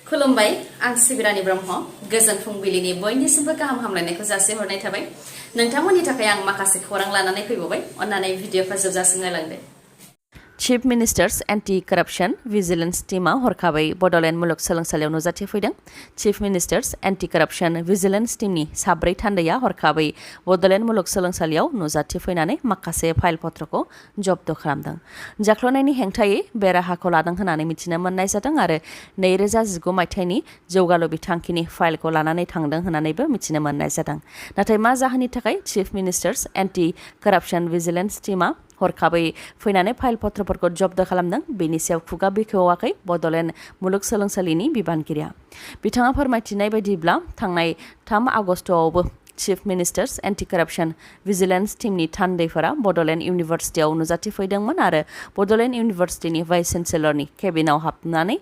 खुलुमबाय आं सिबिरानि ब्रह्म गोजोन फुंबिलिनि बयनिसिमबो गाहाम हामलायनायखौ जासिहरनाय थाबाय नोंथांमोननि थाखाय आं माखासे खौरां लानानै फैबावबाय अन्नानै भिडिअखौ जोबजासिम नायलांदो Chief Minister's Anti-Corruption Vigilance Teamआ हरखाबै Bodoland मुलुगसोलोंसालियाव नुजाथिफैदों। Chief Minister's Anti-Corruption Vigilance Teamनि साब्रै थान्दैया हरखाबै बड'लेण्ड मुलुगसोलोंसालियाव नुजाथिफैनानै माखासे फाइल पत्रखौ जब्द खालामदों। जाख्ल'नायनि हेंथायै बे राहाखौ लादों होननानै मिथिनो मोननाय जादों आरो 2019 मायथाइनि जौगालु बिथांखिनि फाइलखौ लानानै थांदों होननानैबो मिथिनो मोननाय जादों। नाथाय मा जाहोननि थाखाय Chief Minister's Anti-Corruption Vigilance Teamआ हरखाबै फैनानै फाइल पत्रफोरखौ जब्द खालामदों बेनि सायाव खुगा बेखेवाखै बड'लेण्ड मुलुगसोलोंसालिनि बिबानगिरिया। बिथाङा फोरमायथिनाय बायदिब्ला थांनाय 3 आगस्टआवबो Chief Minister's Anti-Corruption Vigilance Teamनि थान्दैफोरा Bodoland इउनिभार्सिटियाव नुजाथिफैदोंमोन आरो बड'लेण्ड इउनिभार्सिटिनि भाइस चेन्सेलरनि केबिनाव हाबनानै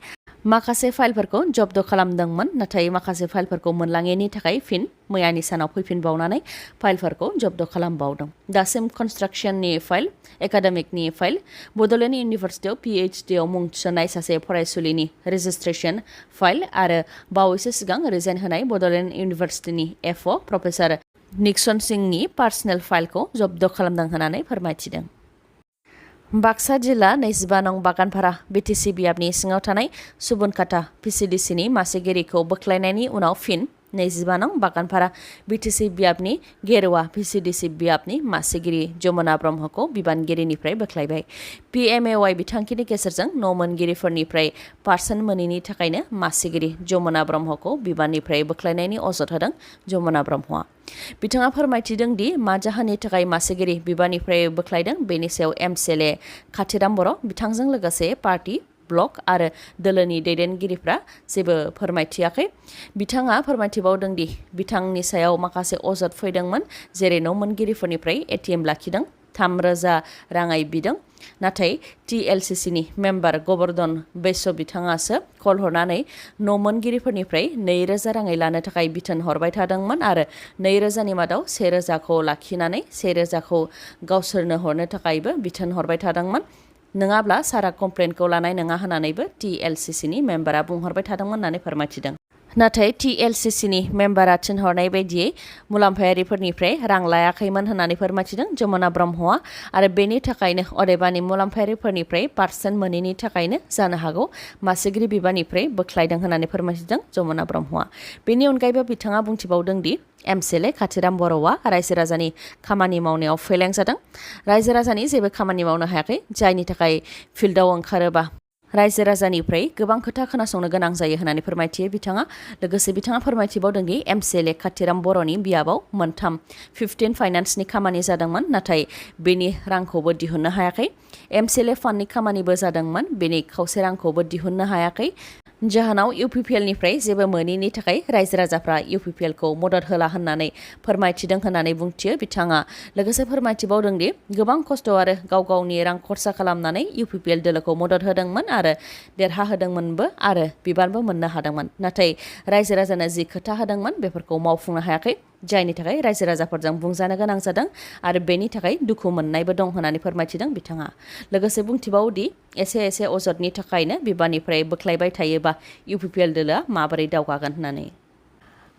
माखासे फाइलफोरखौ जब्द खालामदोंमोन नाथाय माखासे फाइलफोरखौ मोनलाङैनि थाखाय फिन मैयानि सानाव फैफिनबावनानै फाइलफोरखौ जब्द खालामबावदों। दासिम कनस्ट्राक्शननि फाइल, एकाडेमिकनि फाइल, बड'लेण्ड इउनिभार्सिटियाव PhD आव मुं थिसननाय सासे फरायसुलिनि रेजिस्ट्रेशन फाइल आरो बावैसो सिगां रिजाइन होनाय बड'लेण्ड इउनिभार्सिटिनि FO प्रफेसर निक्सन सिंहनि पार्सनेल फाइलखौ जब्द खालामदों होननानै फोरमायथिदों। बाक्सा जिल्ला 25 नं बागानपारा BTC बियाबनि सिङाव थानाय सुबुनखाता PCDCनि मासिगिरिखौ बोख्लायनायनि उनाव फिन 25 नं बागानपारा BTC बियाबनि गेरुवा PCDC बियाबनि मासिगिरि जमुना ब्रह्मखौ बिबानगिरिनिफ्राय बोख्लायबाय। PMAY बिथांखिनि गेजेरजों न' मोनगिरिफोरनिफ्राय पार्सन मोनैनि थाखायनो मासिगिरि जमुना ब्रह्मखौ बिबाननिफ्राय बोख्लायनायनि अजद होदों जमुना ब्रह्मआ। बिथाङा फोरमायथिदों दि मा जाहोननि थाखाय मासिगिरि बिबाननिफ्राय बोख्लायदों बेनि सायाव MCLA खाथिराम बर' बिथांजों लोगोसे पार्टी ब्लक आरो दोलोनि दैदेनगिरिफ्रा जेबो फोरमायथियाखै। बिथाङा फोरमायथिबावदों दि बिथांनि सायाव माखासे अजद फैदोंमोन जेरै न' मोनगिरिफोरनिफ्राय ATM लाखिदों, 3,000 राङै बिदों। नाथाय TLCCनि मेम्बार गोवर्धन बैश्य बिथाङासो कल हरनानै न' मोनगिरिफोरनिफ्राय 2,000 राङै लानो थाखाय बिथोन हरबाय थादोंमोन आरो 2,000 नि मादाव 1,000खौ लाखिनानै 1,000खौ गावसोरनो हरनो थाखायबो बिथोन हरबाय थादोंमोन। नङाब्ला सारा कमप्लेनखौ लानाय नङा होननानैबो TLCCनि मेम्बारा बुंहरबाय थादोंमोन होननानै फोरमायथिदों। नाथाय TLCCनि मेम्बारा थिनहरनाय बायदियै मुलाम्फायारिफोरनिफ्राय रां लायाखैमोन होननानै फोरमायथिदों जमुना ब्रह्मआ आरो बेनि थाखायनो अदेबानि मुलाम्फायारिफोरनिफ्राय पार्सन मोनैनि थाखायनो जानो हागौ मासिगिरि बिबाननिफ्राय बोख्लायदों होननानै फोरमायथिदों जमुना ब्रह्मआ। बेनि अनगायैबो बिथाङा बुंथिबावदों दि MCLA खाथिराम बर'आ रायजो राजानि खामानि मावनायाव फेलें जादों। रायजो राजानि जेबो खामानि मावनो हायाखै जायनि थाखाय फिल्डआव ओंखारोबा रायजो राजानिफ्राय गोबां खोथा खोनासंनो गोनां जायो होननानै फोरमायथियो बिथाङा। लोगोसे बिथाङा फोरमायथिबावदों दि MCLA खाथिराम बर'नि बियाबाव 15 फाइनान्सनि खामानि जादोंमोन नाथाय बेनि रांखौबो दिहुननो हायाखै। MCLA फान्डनि खामानिबो जादोंमोन बेनि खावसे रांखौबो दिहुननो हायाखै। जाहोनाव UPPL निफ्राय जेबो मोनैनि थाखाय रायजो राजाफ्रा UPPL खौ मदद होला होननानै फोरमायथिदों होननानै बुंथियो बिथाङा। लोगोसे फोरमायथिबावदों दि गोबां खस्थ' आरो गाव गावनि रां खरसा खालामनानै UPPL दोलोखौ मदद होदोंमोन आरो देरहाहोदोंमोनबो आरो बिबानबो मोननो हादोंमोन। नाथाय रायजो राजानो जि खोथा होदोंमोन बेफोरखौ मावफुंनो हायाखै जायनि थाखाय रायजो राजाफोरजों बुंजानो गोनां जादों आरो बेनि थाखाय दुखु मोननायबो दं होननानै फोरमायथिदों बिथाङा। लोगोसे बुंथिबावदि एसे अजदनि थाखायनो बिबाननिफ्राय बोख्लायबाय थायोबा UPPL दोलोआ माबोरै दावगागोन होननानै।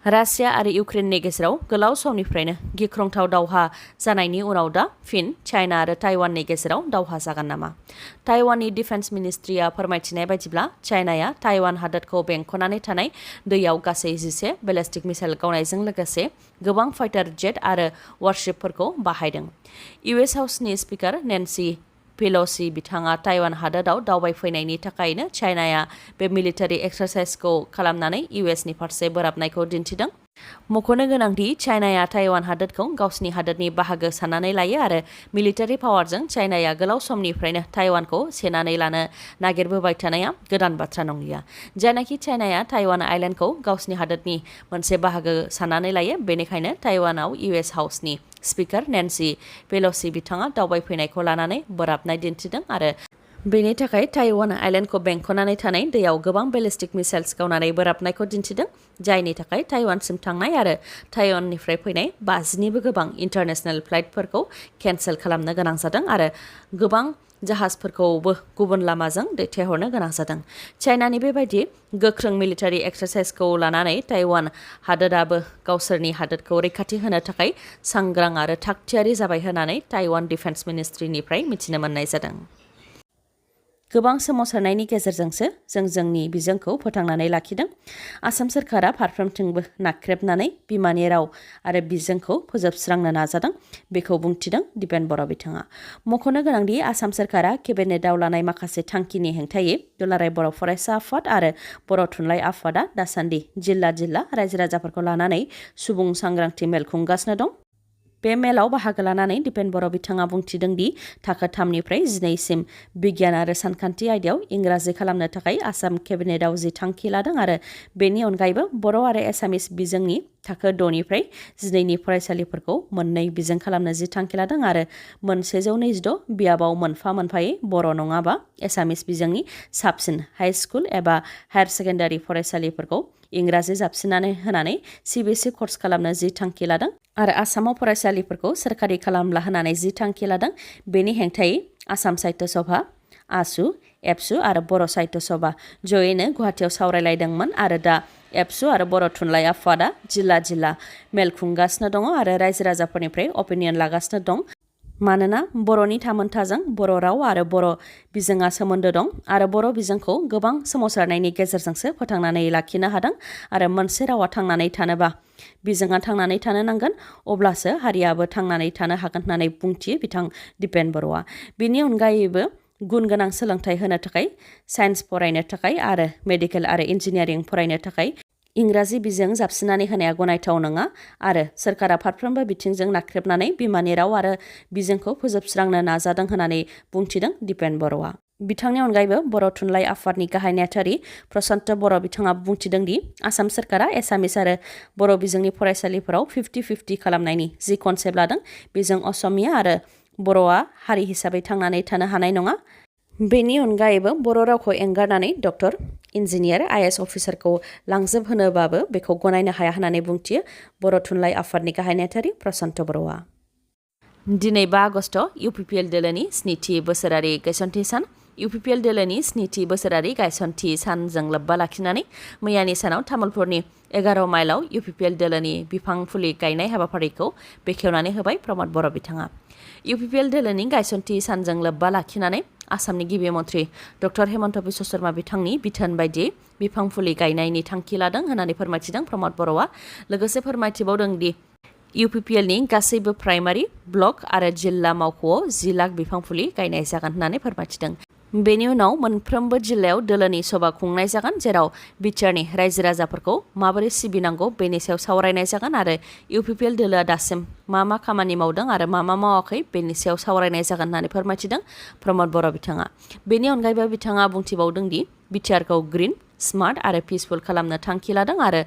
रासिया आरो इउक्रेननि गेजेराव गोलाव समनिफ्रायनो गिख्रंथाव दावहा जानायनि उनाव दा फिन चाइना आरो ताइवाननि गेजेराव दावहा जागोन नामा? ताइवाननि डिफेन्स मिनिस्ट्रिया फोरमायथिनाय बायदिब्ला चाइनाया ताइवान हादोरखौ बेंखनानै थानाय दैयाव गासै 11 बेलिस्टिक मिसाइल गावनायजों लोगोसे गोबां फाइटार जेट आरो वारशिपफोरखौ बाहायदों। US हाउसनि स्पिकार नेन्सी पेल'सी बिथाङा ताइवान हादोराव दावबायफैनायनि थाखायनो चाइनाया बे मिलिटारि एक्सारसाइजखौ खालामनानै USनि फारसे बोराबनायखौ दिन्थिदों। मख'नो गोनांदि चाइनाया ताइवान हादोरखौ गावसिनि हादोरनि बाहागो साननानै लायो आरो मिलिटारि पावारजों चाइनाया गोलाव समनिफ्रायनो ताइवानखौ सेनानै लानो नागिरबोबाय थानाया गोदान बाथ्रा नंलिया। जायनाखि चाइनाया ताइवान आइलेन्डखौ गावसिनि हादोरनि मोनसे बाहागो साननानै लायो बेनिखायनो ताइवानाव US हाउसनि स्पिकार नेन्सी पेल'सी बिथाङा दावबायफैनायखौ लानानै बोराबनाय दिन्थिदों आरो बेनि थाखाय ताइवान आइलेन्डखौ बेंखनानै थानाय दैयाव गोबां बेलिस्टिक मिसाइल्स गावनानै बोराबनायखौ दिन्थिदों, जायनि थाखाय ताइवानसिम थांनाय आरो ताइवाननिफ्राय फैनाय 50निबो गोबां इन्टारनेशनेल फ्लाइटफोरखौ केन्सेल खालामनो गोनां जादों आरो गोबां जाहाजफोरखौबो गुबुन लामाजों दैथायहरनो गोनां जादों। चाइनानि बेबायदि गोख्रों मिलिटारि एक्सारसाइजखौ लानानै ताइवान हादोराबो गावसोरनि हादोरखौ रैखाथि होनो थाखाय सांग्रां आरो थागथियारि जाबाय होननानै ताइवान डिफेन्स मिनिस्ट्रिनिफ्राय मिथिनो मोननाय जादों। गोबां सोमावसारनायनि गेजेरजोंसो जों जोंनि बिजोंखौ फोथांनानै लाखिदों। आसाम सोरखारा फारफ्रोमथिंबो नाख्रेबनानै बिमानि राव आरो बिजोंखौ फोजोबस्रांनो नाजादों, बेखौ बुंथिदों दिपेन बर' बिथाङा। मख'नो गोनांदि आसाम सोरखारा केबिनेटआव लानाय माखासे थांखिनि हेंथायै दुलाराय बर' फरायसा आफाद आरो बर' थुनलाइ आफादा दासान्दि जिल्ला रायजो राजाफोरखौ लानानै सुबुं सांग्रांथि मेल खुंगासिनो दं। बे मेलाव बाहागो लानानै दिपेन बर' बिथाङा बुंथिदों दि थाखो 3निफ्राय 12सिम बिगियान आरो सानखान्थि आयदायाव इंराजि खालामनो थाखाय आसाम केबिनेटआव जि थांखि लादों आरो बेनि अनगायैबो बर' आरो एसामिस बिजोंनि थाखो 6निफ्राय 12नि फरायसालिफोरखौ मोननै बिजों खालामनो जि थांखि लादों आरो मोन 126 बियाबाव मोनफा-मोनफायै बर' नङाबा एसामिस बिजोंनि साबसिन हाइ स्कुल एबा हायार सेकेन्डारि फरायसालिफोरखौ इंराजि जाबसिननानै होनानै CBSE कर्स खालामनो जि थांखि लादों आरो आसामाव फरायसालिफोरखौ सोरखारि खालामला होनानै जि थांखि लादों। बेनि हेंथायै आसाम साहित्य सभा, आसु, एबसु आरो बर' साहित्य सभा जयैनो गुवाहाटियाव सावरायलायदोंमोन आरो दा एबसु आरो बर' थुनलाइ आफादा जिल्ला मेल खुंगासिनो दङ आरो रायजो राजाफोरनिफ्राय अपिनियन लागासिनो दं। मानोना बर'नि थामोनथाजों बर' राव आरो बर' बिजोङा सोमोन्दो दं आरो बर' बिजोंखौ गोबां सोमावसारनायनि गेजेरजोंसो फोथांनानै लाखिनो हादों आरो मोनसे रावा थांनानै थानोबा बिजोङा थांनानै थानो नांगोन, अब्लासो हारियाबो थांनानै थानो हागोन होननानै बुंथियो बिथां दिपेन बर'आ। बिनि अनगायैबो गुन गोनां सोलोंथाइ होनो थाखाय, साइन्स फरायनो थाखाय आरो मेडिकेल आरो इन्जिनियारिं फरायनो थाखाय इंराजि बिजों जाबसिननानै होनाया गनायथाव नङा आरो सोरखारा फारफ्रोमबो बिथिंजों नाख्रेबनानै बिमानि राव आरो बिजोंखौ फोजोबस्रांनो नाजादों होननानै बुंथिदों दिपेन बर'आ। बिथांनि अनगायैबो बर' थुनलाइ आफादनि गाहाय नेहाथारि प्रशान्त बर' बिथाङा बुंथिदों दि आसाम सोरखारा एसामिस आरो बर' बिजोंनि फरायसालिफोराव 50-50 खालामनायनि जि कनसेप्ट लादों, बेजों असमिया आरो बर'आ हारि हिसाबै थांनानै थानो हानाय नङा। बेनि अनगायैबो बर' रावखौ एंगारनानै डक्टर, इन्जिनियार, IAS अफिसारखौ लांजोबहोनोबाबो बेखौ गनायनो हाया होननानै बुंथियो बर' थुनलाइ आफादनि गाहाय नेहाथारि प्रशान्त बर'आ। दिनै 5 आगस्ट UPPL दोलोनि 7थि बोसोरारि गायसनथि सान। UPPL दोलोनि 7थि बोसोरारि गायसनथि सानजों लोब्बा लाखिनानै मैयानि सानाव तामुलपुरनि 11 माइलाव UPPL दोलोनि बिफां फुलि गायनाय हाबाफारिखौ बेखेवनानै होबाय प्रमद बर' बिथाङा। UPPL दोलोनि गायसनथि सानजों लोब्बा लाखिनानै आसामनि गिबि मन्थ्रि डक्टर हेमन्त बिश्व शर्मा बिथांनि बिथोन बायदियै बिफां फुलि गायनायनि थांखि लादों होननानै फोरमायथिदों प्रमद बर'आ। लोगोसे फोरमायथिबावदों दि UPPLनि गासैबो प्राइमारि, ब्लक आरो जिल्ला मावख'आव 10 लाख बिफां फुलि गायनाय जागोन होननानै फोरमायथिदों। बेनि उनाव मोनफ्रोमबो जिल्लायाव दोलोनि सभा खुंनाय जागोन, जेराव बिटिआरनि रायजो राजाफोरखौ माबोरै सिबिनांगौ बेनि सायाव सावरायनाय जागोन आरो UPPL दोलोआ दासिम मा खामानि मावदों आरो मा मावाखै बेनि सायाव सावरायनाय जागोन होननानै फोरमायथिदों प्रमद बर' बिथाङा। बेनि अनगायैबो बिथाङा बुंथिबावदों दि बिटिआरखौ ग्रिन, स्मार्ट आरो पिसफुल खालामनो थांखि लादों आरो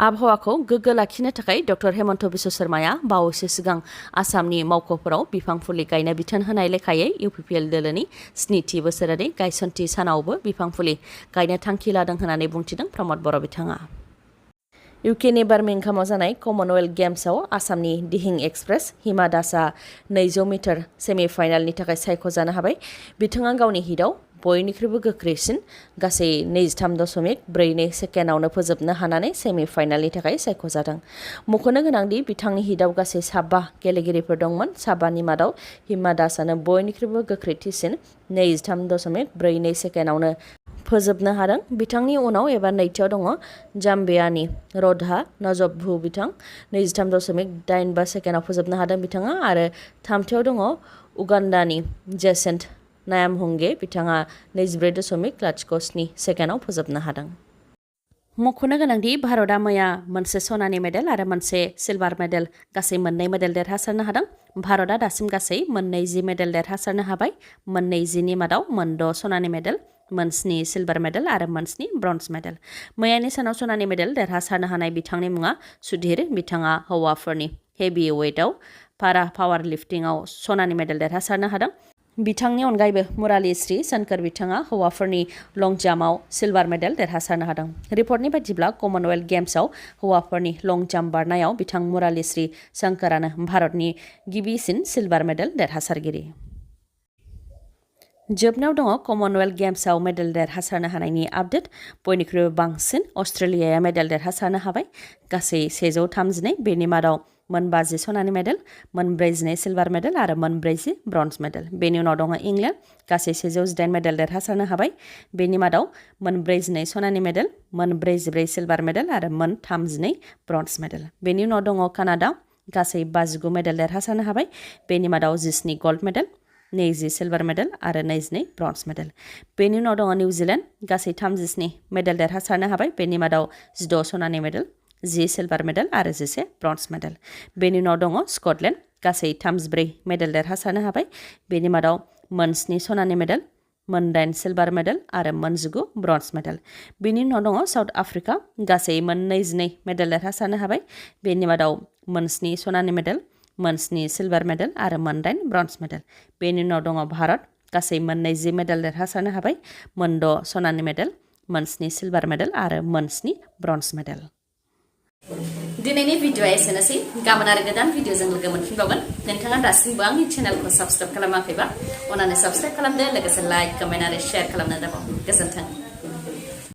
आबहावाखौ गोग्गो लाखिनो थाखाय डक्टर हेमन्त बिश्व शर्माया बावैसो सिगां आसामनि मावख'फोराव बिफां फुलि गायनो बिथोन होनाय लेखायै UPPL दोलोनि 7थि बोसोरारि गायसनथि सानावबो बिफां फुलि गायनो थांखि लादों होननानै बुंथिदों प्रमद बर' बिथाङा। UKनि बार्मिंहामाव जानाय कमनवेल्थ गेम्सआव आसामनि दिहिं एक्सप्रेस हिमा दासआ 200 मिटार सेमि फाइनालनि थाखाय सायख'जानो हाबाय। बिथाङा गावनि हिटआव बयनिख्रुइबो गोख्रैसिन गासै 23.42 सेकेन्डआवनो फोजोबनो हानानै सेमि फाइनालनि थाखाय सायख'जादों। मख'नो गोनांदि बिथांनि हिटआव गासै 7 गेलेगिरिफोर दंमोन। 7नि मादाव हिमा दासआनो बयनिख्रुइबो गोख्रैथिसिन 23.42 सेकेन्डआवनो फोजोबनो हादों। बिथांनि उनाव एबा नैथियाव दङ जाम्बियानि र'धा नजबभु, बिथां 23.85 सेकेन्डआव फोजोबनो हादों बिथाङा आरो थामथियाव दङ उगान्डानि जेसेन्ट नायामहुंगे, बिथाङा 24.07 सेकेन्डआव फोजोबनो हादों। मख'नो गोनांदि भारतआ मैया मोनसे सनानि मेडेल आरो मोनसे सिलभार मेडेल, गासै 2 मेडेल देरहासारनो हादों। भारतआ दासिम गासै 20 मेडेल देरहासारनो हाबाय। 20नि मादाव 6 सनानि मेडेल, 7 सिलभार मेडेल आरो 7 ब्रन्ज मेडेल। मैयानि सानाव सनानि मेडेल देरहासारनो हानाय बिथांनि मुङा सुधीर, बिथाङा हौवाफोरनि हेभि वेटआव पारा पावार लिफ्टिंआव सनानि मेडेल देरहासारनो हादों। बिथांनि अनगायैबो मुराली श्री शंकर बिथाङा हौवाफोरनि लं जाम्पआव सिलभार मेडेल देरहासारनो हादों। रिपर्टनि बायदिब्ला कमनवेल्थ गेम्सआव हौवाफोरनि लं जाम्प बारनायाव बिथां मुराली श्री शंकरानो भारतनि गिबिसिन सिलभार मेडेल देरहासारगिरि। जोबनायाव दङ कमनवेल्थ गेम्सआव मेडेल देरहासारनो हानायनि आपडेट। बयनिख्रुइबो बांसिन अस्ट्रेलियाया मेडेल देरहासारनो हाबाय, गासै 132। बेनि मादाव 42 सनानि मेडेल, 42 सिलभार मेडेल आरो 42 ब्रन्ज मेडेल। बेनि उनाव दङ इंलेन्ड, गासै 108 मेडेल देरहासारनो हाबाय। बेनि मादाव 42 सनानि मेडेल, 44 सिलभार मेडेल आरो 32 ब्रन्ज मेडेल। बेनि उनाव दङ कानाडा, गासै 59 मेडेल देरहासारनो हाबाय। बेनि मादाव 17 गल्ड मेडेल, 20 सिलभार मेडेल आरो 22 ब्रन्ज मेडेल। बेनि उनाव दङ निउजिलेण्ड, गासै 37 मेडेल देरहासारनो हाबाय। बेनि मादाव 16 सनानि मेडेल, 10 सिलभार मेडेल आरो 11 ब्रन्ज मेडेल। बेनि उनाव दङ स्कटलेण्ड, गासै 34 मेडेल देरहासारनो हाबाय। बेनि मादाव 7 सनानि मेडेल, 8 सिलभार मेडेल आरो 19 ब्रन्ज मेडेल। बेनि उनाव दङ साउथ आफ्रिका, गासै 22 मेडेल देरहासारनो हाबाय। बेनि मादाव 7 सनानि मेडेल, 7 सिलभार मेडेल आरो 8 ब्रन्ज मेडेल। बेनि उनाव दङ भारत, गासै 20 मेडेल देरहासारनो हाबाय। 6 सनानि मेडेल, 7 सिलभार मेडेल आरो 7 ब्रन्ज मेडेल। दिनैनि भिडिअआ एसेनोसै। गाबोन आरो गोदान भिडिअजों लोगो मोनफिनबावगोन। नोंथाङा दासिमबो आंनि चेनेलखौ साबस्क्राइब खालामाखैबा अन्नानै साबस्क्राइब खालामदो, लोगोसे लाइक, कमेन्ट आरो शेयार खालामनो दाबाव। गोजोन्थों।